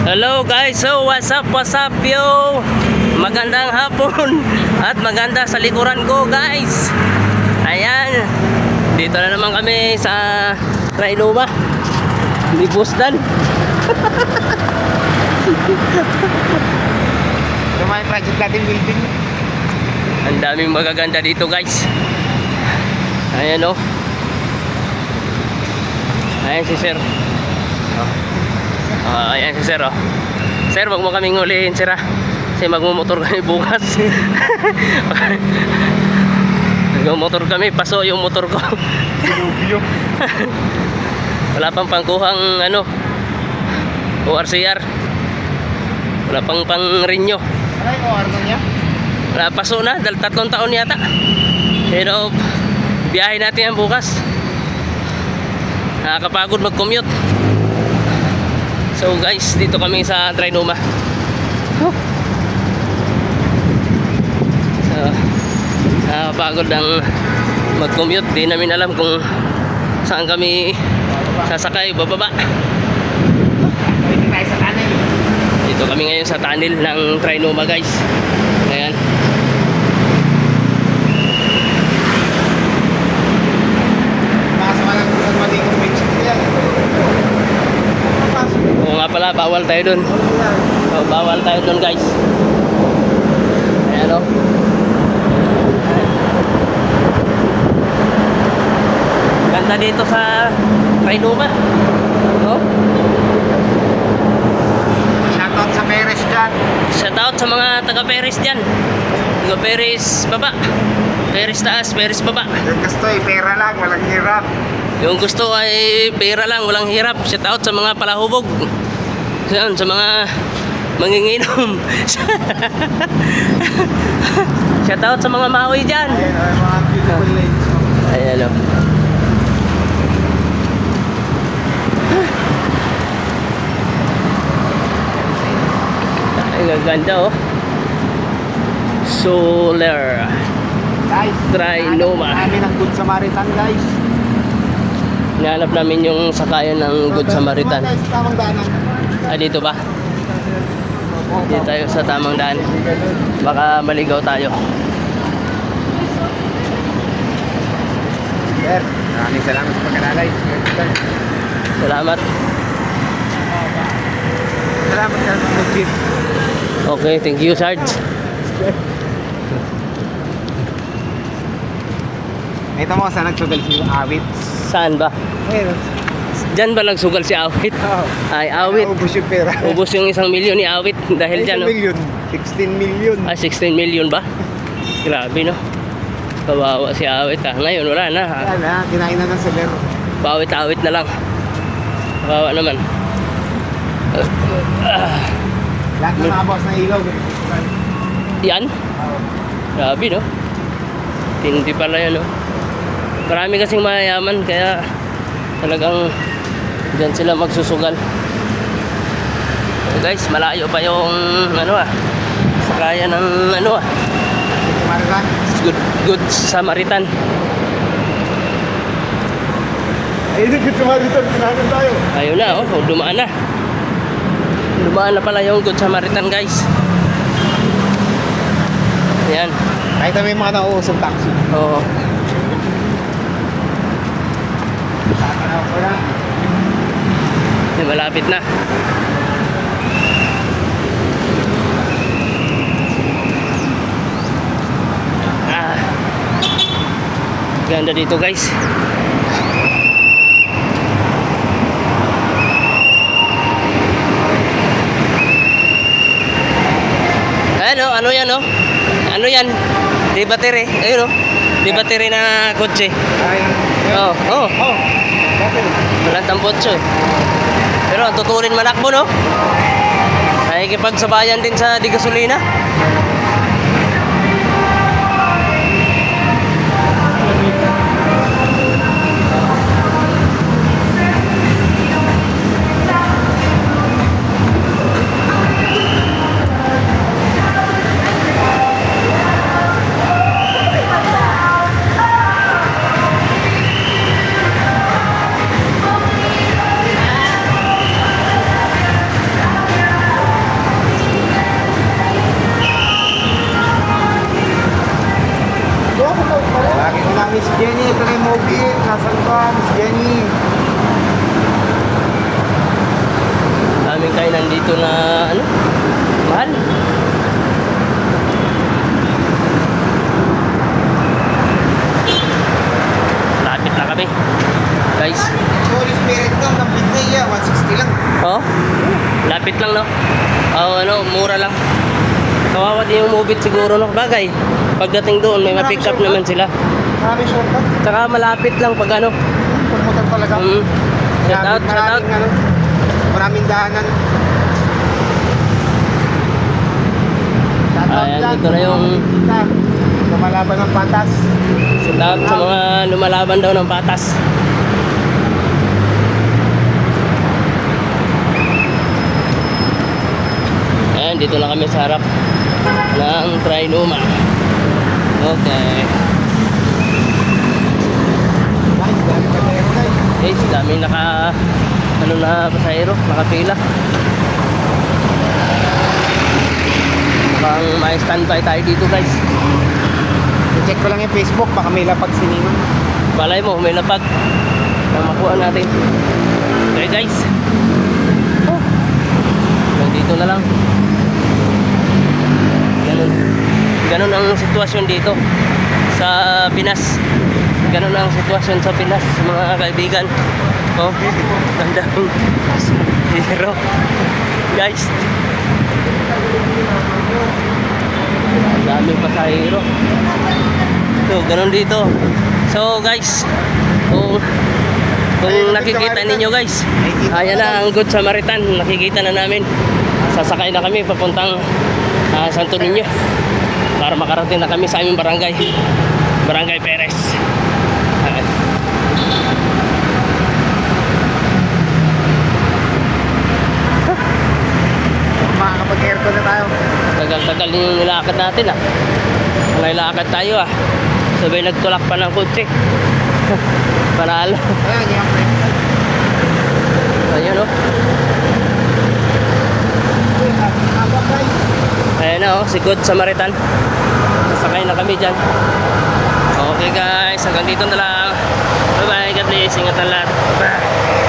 Hello guys, so what's up yo. Magandang hapon at maganda sa likuran ko guys. Ayan, dito na naman kami sa Trinoma ni Busdan. Lumayan project natin building. Ang daming magaganda dito guys. Ayan o. Ayan si sir. Ayan si sir o. Sir, wag mo kaming ulihin sir ha. Kasi magmumotor kami bukas. Magmumotor kami, paso yung motor ko. Wala pang pangkuhang ano ORCR. Wala pang pang-renew. Ano yung OR niya? Wala, paso na, dahil 3 taon yata. Pero biyahe natin yan bukas. Nakakapagod mag-commute. So guys, dito kami sa Trinoma. So, nakakapagod ang mag-commute. Di namin alam kung saan kami sasakay, bababa. Dito tayo sa tunnel. Dito kami ngayon sa tunnel ng Trinoma guys. Ayan. Makasama lang sa matikong picture yan. Oo nga pala, bawal tayo dun. So, bawal tayo dun guys. Ayan o. Ganda dito sa Trinoma. Oh. Shoutout sa Perez dyan. Shoutout sa mga taga Perez dyan. Taga Perez baba, Perez taas, Perez baba. Yung gusto eh, pera lang, walang hirap. Yung gusto ay pera lang, walang hirap. Shoutout sa mga palahubog. Sa mga manginginom. Shoutout sa mga maoy dyan. Ayun, yung mga beautiful ladies. Ayan o. Ay, gaganda o. Solar Guys, Trinoma. namin ang Good Samaritan guys. Hinahanap namin yung sakayan ng Good Samaritan. Guys, tamang daanan. Dito ba? Dito tayo sa tamang daan. Baka maligaw tayo. Sir, maraming salamat sa pagkalalay. Salamat. Salamat sa mag-jeep. Okay, thank you Sarge. Ito mo, saan nagsugal si Awit? Saan ba? Ayun. Diyan ba nagsugal si Awit? Oo. Ay, Awit. Ubus yung pera. Ubus yung 1 milyon ni Awit dahil dyan. 1 million. 16 million. Ay, 16 million ba? Grabe no. Kawawa si Awit ha. Ngayon wala na ha. Ayan na, kinain na ng seller. Pawit-awit na lang. Kawawa naman. Lahat ng mga boss na ilaw. Yan? Oo. Grabe no. Hindi pala yan no. Marami kasing mayayaman kaya talagang dyan sila magsusugal. So guys, malayo pa yung ano sakayan ng ano Samaritan. Good Samaritan. Ayun yung Good Samaritan, kinahanan tayo. Ayun na oh, dumaan na. Dumaan na pala yung Good Samaritan guys. Ayan. Kahit na may mga nauusong taxi. Oo. Wala. Malapit na. Ganda dito guys. Ano yan oh? Ano yan? Di battery. Ayun oh. Di battery na kotse. Ayun. Oo. Oh. Oh. Okay. Walang tambotso eh. Pero tuturin manakbo no? Nakikipagsabayan din sa di gasolina. dito na ano, mahal. Lapit na kami. Guys, Holy Spirit daw, kapit na iya, 160 lang. oh, lapit lang no. Oh, ano, mura lang. Kawawa din yung mubit siguro no. Bagay, pagdating doon may ma-pick up naman sila. Marami shortcut. Tsaka malapit lang pag ano. Pagmutan talaga. Shout out, shout out. Maraming, maraming daanan. Shout out Ayan, dyan. ito na yung Lumalaban ng patas. shout out sa mga lumalaban daw ng patas. Ayan, dito na kami sa harap ng Trinoma. Okay. Guys, dami ka meron guys. Guys, dami naka ano na pasahero, nakapila. Mukhang may standby tayo dito guys. I-check ko lang yung Facebook, baka may lapag si Ninong. Balay mo, may lapag na makuha natin. Okay guys. Oh. Nandito na lang. Ganun ang sitwasyon dito sa Pinas. Ganun ang sitwasyon sa Pinas, mga kaibigan. Oh, ang daming hero. Guys, ang daming pasahero. So, ganun dito. So guys, kung nakikita ninyo guys, ayan na ang Good Samaritan. Nakikita na namin. Sasakay na kami papuntang Santo Niño para makarating na kami sa aming barangay, Barangay Perez. Ayan. Makakapag-aircon na tayo. Tagal-tagal din yung nilakad natin Nilakad tayo sabay nagtulak pa ng kotse. Panalo. Ayan, yung friend. Ayun oh. Habang guys. Ayan na si Good Samaritan. Sakay na kami dyan. Okay guys, hanggang dito na lang. Bye bye, God bless. Ingatan lahat. Bye.